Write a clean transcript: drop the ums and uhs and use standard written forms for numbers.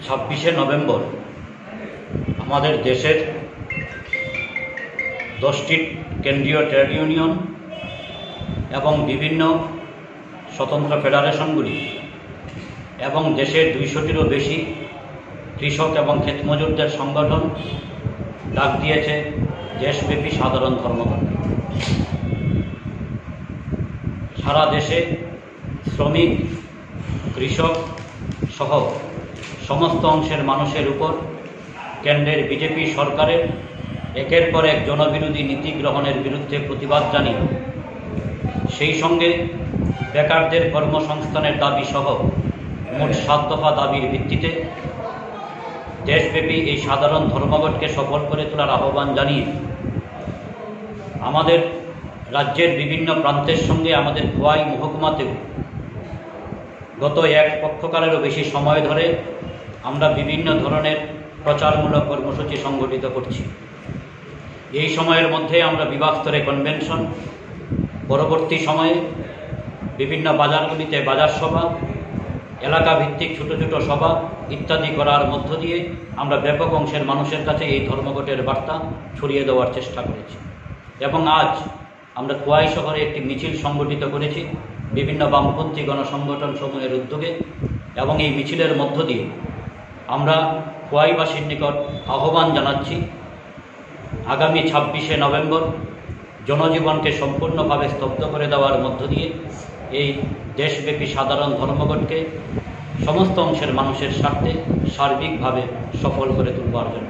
ছাব্বিশে নভেম্বর আমাদের দেশের 10টি কেন্দ্রীয় ট্রেড ইউনিয়ন এবং বিভিন্ন স্বতন্ত্র ফেডারেশনগুলি এবং দেশের 200টিরও বেশি কৃষক এবং ক্ষেতমজুরদের সংগঠন ডাক দিয়েছে দেশব্যাপী সাধারণ ধর্মঘট। সারা দেশে শ্রমিক, কৃষক সহ সমস্ত অংশের মানুষের উপর কেন্দ্রের বিজেপি সরকারের একের পর এক জনবিরোধী নীতি গ্রহণের বিরুদ্ধে প্রতিবাদ জানিয়ে সেই সঙ্গে বেকারদের কর্মসংস্থানের দাবি সহ মোট 7 দফা দাবির ভিত্তিতে দেশব্যাপী এই সাধারণ ধর্মঘটকে সফল করে তোলার আহ্বান জানিয়ে আমাদের রাজ্যের বিভিন্ন প্রান্তের সঙ্গে আমাদের খোয়াই মহকুমাতেও গত এক পক্ষকালেরও বেশি সময় ধরে আমরা বিভিন্ন ধরনের প্রচারমূলক কর্মসূচি সংগঠিত করছি। এই সময়ের মধ্যে আমরা বিভাগ স্তরে কনভেনশন, পরবর্তী সময়ে বিভিন্ন বাজারগুলিতে বাজার সভা, এলাকা ভিত্তিক ছোট ছোট সভা ইত্যাদি করার মধ্য দিয়ে আমরা ব্যাপক অংশের মানুষের কাছে এই ধর্মঘটের বার্তা ছড়িয়ে দেওয়ার চেষ্টা করেছি। এবং আজ আমরা খোয়াই শহরে একটি মিছিল সংগঠিত করেছি বিভিন্ন বামপন্থী গণসংগঠন সমূহের উদ্যোগে, এবং এই মিছিলের মধ্য দিয়ে আমরা খোয়াইবাসীর নিকট আহ্বান জানাচ্ছি আগামী 26শে নভেম্বর জনজীবনকে সম্পূর্ণভাবে স্তব্ধ করে দেওয়ার মধ্য দিয়ে এই দেশব্যাপী সাধারণ ধর্মঘটকে সমস্ত অংশের মানুষের স্বার্থে সার্বিকভাবে সফল করে তুলবার জন্য।